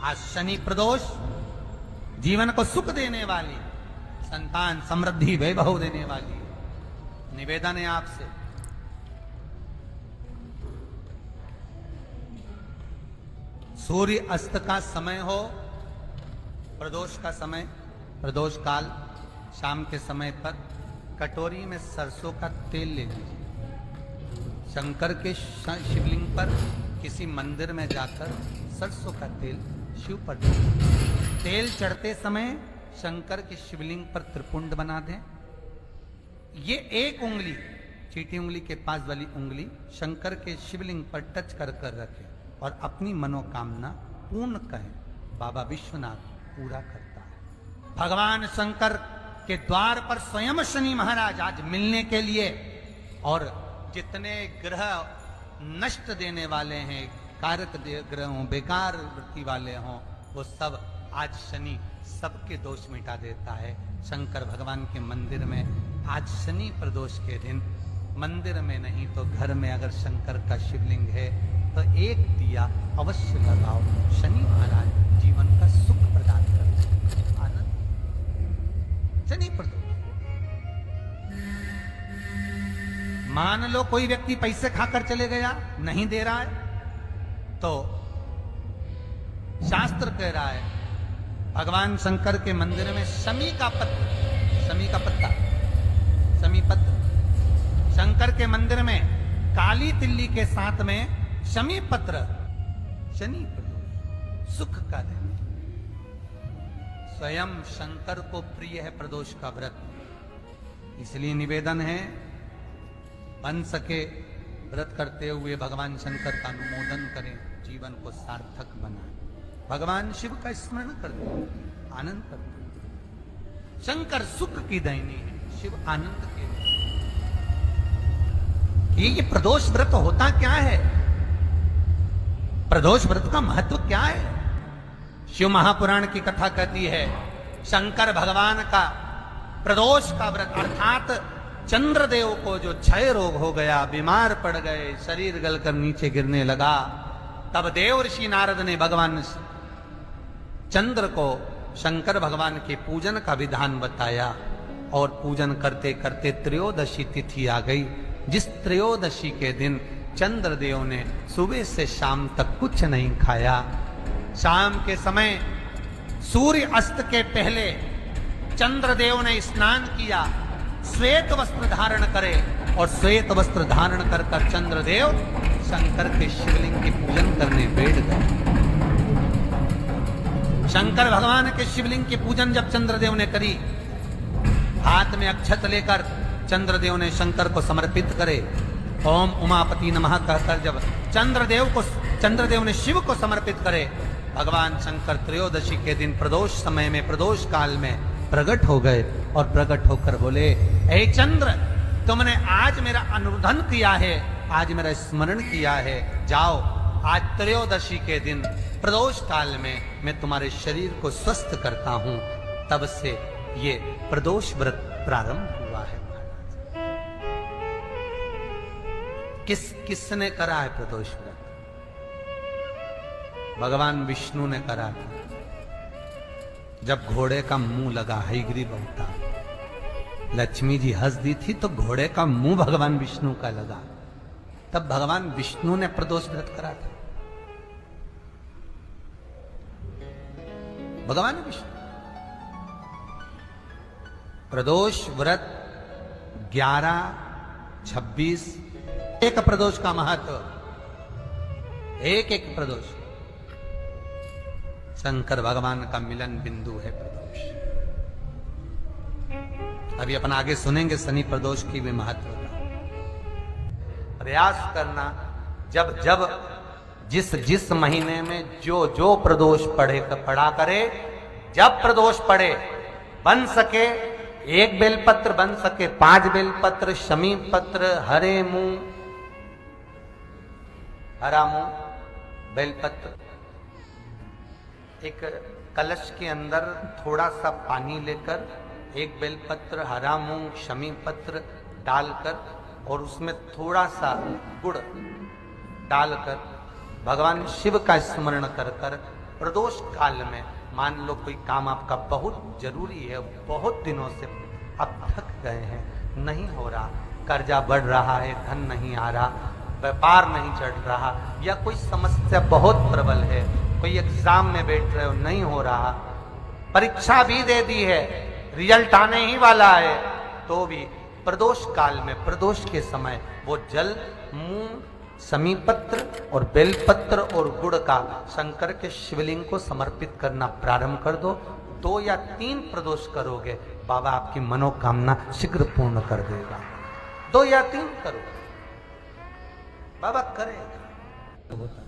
आज शनि प्रदोष जीवन को सुख देने वाली, संतान समृद्धि वैभव देने वाली। निवेदन है आपसे, सूर्य अस्त का समय हो, प्रदोष का समय, प्रदोष काल, शाम के समय पर कटोरी में सरसों का तेल ले लीजिए। शंकर के शिवलिंग पर किसी मंदिर में जाकर सरसों का तेल शिव पर तेल चढ़ते समय शंकर के शिवलिंग पर त्रिपुंड बना दें। ये एक उंगली, चीटी उंगली के पास वाली उंगली शंकर के शिवलिंग पर टच कर कर रखें और अपनी मनोकामना पूर्ण कहें। बाबा विश्वनाथ पूरा करता है। भगवान शंकर के द्वार पर स्वयं शनि महाराज आज मिलने के लिए, और जितने ग्रह नष्ट देने वाले हैं, कारक ग्रह हों, बेकार वृत्ति वाले हों, वो सब आज शनि सबके दोष मिटा देता है। शंकर भगवान के मंदिर में आज शनि प्रदोष के दिन, मंदिर में नहीं तो घर में अगर शंकर का शिवलिंग है तो एक दिया अवश्य लगाओ। शनि महाराज जीवन का सुख प्रदान करते हैं, आनंद। शनि प्रदोष, मान लो कोई व्यक्ति पैसे खाकर चले गया, नहीं दे रहा है, तो शास्त्र कह रहा है भगवान शंकर के मंदिर में शमी का पत्र, शमी का पत्ता, शमी पत्र, शंकर के मंदिर में काली तिल्ली के साथ में शमी पत्र, शनि प्रदोष सुख का दिन। स्वयं शंकर को प्रिय है प्रदोष का व्रत, इसलिए निवेदन है बन सके व्रत करते हुए भगवान शंकर का अनुमोदन करें, जीवन को सार्थक बनाएं। भगवान शिव का स्मरण करते, आनंद करते। शंकर सुख की दैनी है, शिव आनंद के। ये प्रदोष व्रत होता क्या है? प्रदोष व्रत का महत्व क्या है? शिव महापुराण की कथा कहती है शंकर भगवान का प्रदोष का व्रत, अर्थात चंद्रदेव को जो क्षय रोग हो गया, बीमार पड़ गए, शरीर गलकर नीचे गिरने लगा, तब देव ऋषि नारद ने भगवान चंद्र को शंकर भगवान के पूजन का विधान बताया। और पूजन करते करते त्रयोदशी तिथि आ गई, जिस त्रयोदशी के दिन चंद्रदेव ने सुबह से शाम तक कुछ नहीं खाया। शाम के समय सूर्य अस्त के पहले चंद्रदेव ने स्नान किया, श्वेत वस्त्र धारण करे, और श्वेत वस्त्र धारण कर कर चंद्रदेव शंकर के शिवलिंग की पूजन करने बैठ गए। शंकर भगवान के शिवलिंग की पूजन जब चंद्रदेव ने करी, हाथ में अक्षत लेकर चंद्रदेव ने शंकर को समर्पित करे, ओम उमापति नमः कहकर जब चंद्रदेव ने शिव को समर्पित करे, भगवान शंकर त्रयोदशी के दिन प्रदोष समय में, प्रदोष काल में प्रकट हो गए और प्रकट होकर बोले, हे चंद्र, तुमने आज मेरा अनुरोधन किया है, आज मेरा स्मरण किया है, जाओ आज त्रयोदशी के दिन प्रदोष काल में मैं तुम्हारे शरीर को स्वस्थ करता हूं। तब से ये प्रदोष व्रत प्रारंभ हुआ है। किसने करा है प्रदोष व्रत? भगवान विष्णु ने करा था। जब घोड़े का मुंह लगा, हयग्रीव अवतार, लक्ष्मी जी हंस दी थी तो घोड़े का मुंह भगवान विष्णु का लगा, तब भगवान विष्णु ने प्रदोष व्रत करा था। भगवान विष्णु प्रदोष व्रत 11, 26 एक प्रदोष का महत्व, एक एक प्रदोष शंकर भगवान का मिलन बिंदु है प्रदोष। अभी अपन आगे सुनेंगे शनि प्रदोष की भी महत्व का। प्रयास करना, जब जब जिस महीने में जो प्रदोष पड़ा करे, जब प्रदोष पड़े, बन सके 1 बेलपत्र, बन सके 5 बेलपत्र, शमी पत्र, हरे मुंह, हरा मुंह, बेलपत्र, एक कलश के अंदर थोड़ा सा पानी लेकर 1 बेलपत्र, हरा मूंग, शमी पत्र डालकर और उसमें थोड़ा सा गुड़ डालकर भगवान शिव का स्मरण कर कर प्रदोष काल में मान लो कोई काम आपका बहुत जरूरी है, बहुत दिनों से अब थक गए हैं, नहीं हो रहा, कर्जा बढ़ रहा है, धन नहीं आ रहा, व्यापार नहीं चढ़ रहा, या कोई समस्या बहुत प्रबल है, कोई एग्जाम में बैठ रहे हो नहीं हो रहा, परीक्षा भी दे दी है, रिजल्ट आने ही वाला है, तो भी प्रदोष काल में, प्रदोष के समय वो जल, मूंग, समीपत्र और बेलपत्र और गुड़ का शंकर के शिवलिंग को समर्पित करना प्रारंभ कर दो। 2 या 3 प्रदोष करोगे, बाबा आपकी मनोकामना शीघ्र पूर्ण कर देगा। 2 या 3 करो, बाबा करेगा, होता है।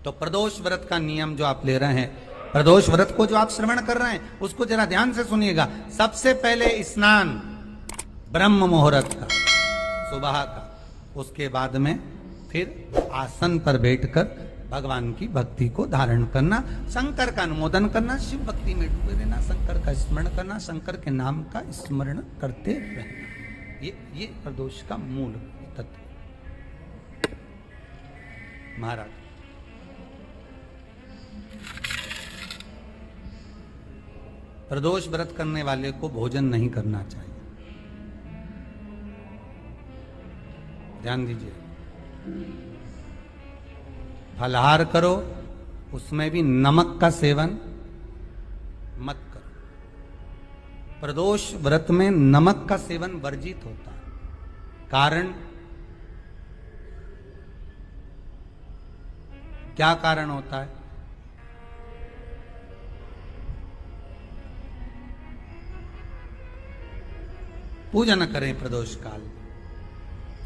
तो प्रदोष व्रत का नियम जो आप ले रहे हैं, प्रदोष व्रत को जो आप श्रवण कर रहे हैं, उसको जरा ध्यान से सुनिएगा। सबसे पहले स्नान ब्रह्म मुहूर्त का, सुबह का, उसके बाद में फिर आसन पर बैठकर भगवान की भक्ति को धारण करना, शंकर का अनुमोदन करना, शिव भक्ति में डूबे रहना, शंकर का स्मरण करना, शंकर के नाम का स्मरण करते रहना। ये प्रदोष का मूल तत्व। महाराज, प्रदोष व्रत करने वाले को भोजन नहीं करना चाहिए, ध्यान दीजिए। फलाहार करो, उसमें भी नमक का सेवन मत करो। प्रदोष व्रत में नमक का सेवन वर्जित होता है। कारण क्या कारण होता है? पूजन करें प्रदोष काल,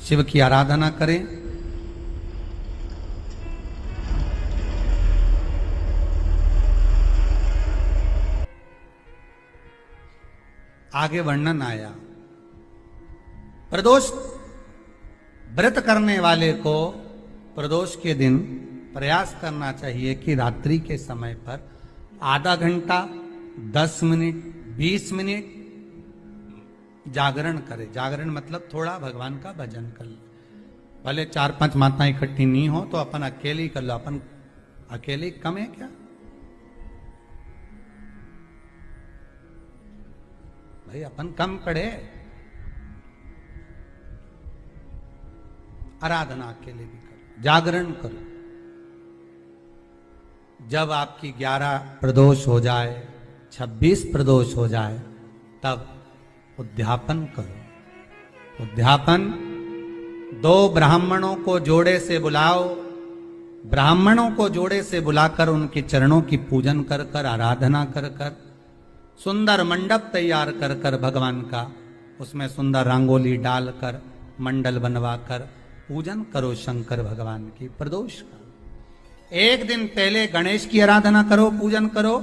शिव की आराधना करें, आगे वर्णन आया। प्रदोष व्रत करने वाले को प्रदोष के दिन प्रयास करना चाहिए कि रात्रि के समय पर आधा घंटा, 10 मिनट, 20 मिनट जागरण करे। जागरण मतलब थोड़ा भगवान का भजन कर ले। भले 4-5 माताएं इकट्ठी नहीं हो तो अपन अकेले ही कर लो। अपन अकेले कम है क्या भाई? अपन कम पड़े? आराधना अकेले भी करो, जागरण करो। जब आपकी 11 प्रदोष हो जाए, 26 प्रदोष हो जाए, तब उद्यापन करो। उद्यापन 2 ब्राह्मणों को जोड़े से बुलाओ, ब्राह्मणों को जोड़े से बुलाकर उनके चरणों की पूजन कर कर, आराधना कर कर, सुंदर मंडप तैयार कर कर भगवान का, उसमें सुंदर रंगोली डालकर, मंडल बनवाकर पूजन करो शंकर भगवान की प्रदोष का। एक दिन पहले गणेश की आराधना करो, पूजन करो,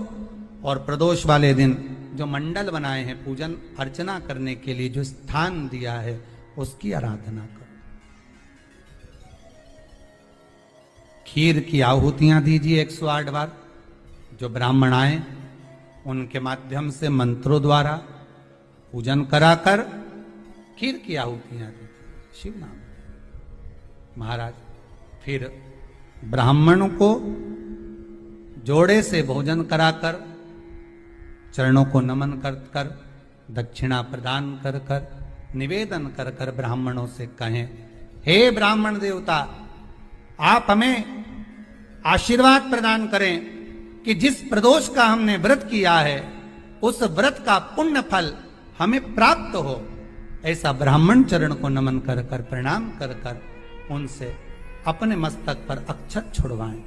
और प्रदोष वाले दिन जो मंडल बनाए हैं पूजन अर्चना करने के लिए, जो स्थान दिया है, उसकी आराधना करो। खीर की आहुतियां दीजिए 108 बार। जो ब्राह्मण आए उनके माध्यम से मंत्रों द्वारा पूजन कराकर खीर की आहुतियां दीजिए शिव नाम। महाराज, फिर ब्राह्मणों को जोड़े से भोजन कराकर, चरणों को नमन कर कर, दक्षिणा प्रदान कर कर, निवेदन कर कर ब्राह्मणों से कहें, हे ब्राह्मण देवता, आप हमें आशीर्वाद प्रदान करें कि जिस प्रदोष का हमने व्रत किया है, उस व्रत का पुण्य फल हमें प्राप्त हो। ऐसा ब्राह्मण चरण को नमन कर कर, प्रणाम कर कर उनसे अपने मस्तक पर अक्षत छुड़वाएं।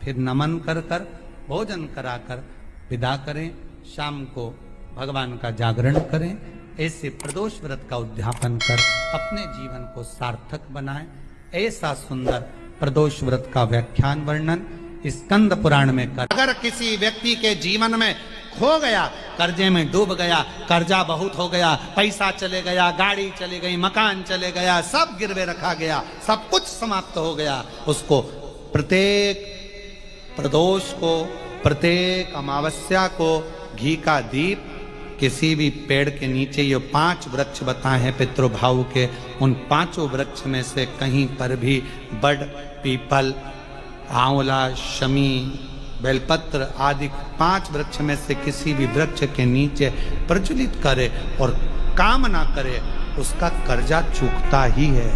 फिर नमन कर कर, भोजन कराकर विदा करें। शाम को भगवान का जागरण करें। ऐसे प्रदोष व्रत का उद्यापन कर अपने जीवन को सार्थक बनाएं। ऐसा सुंदर प्रदोष व्रत का व्याख्यान वर्णन स्कंद पुराण में कर। अगर किसी व्यक्ति के जीवन में खो गया, कर्जे में डूब गया, कर्जा बहुत हो गया, पैसा चले गया, गाड़ी चली गई, मकान चले गया, सब गिरवे रखा गया, सब कुछ समाप्त हो गया, उसको प्रत्येक प्रदोष को, प्रत्येक अमावस्या को घी का दीप किसी भी पेड़ के नीचे, ये 5 वृक्ष बताए हैं पितृभाव के, उन 5 वृक्ष में से कहीं पर भी बड़, पीपल, आंवला, शमी, बेलपत्र आदि 5 वृक्ष में से किसी भी वृक्ष के नीचे प्रज्वलित करे और काम ना करे, उसका कर्जा चूकता ही है।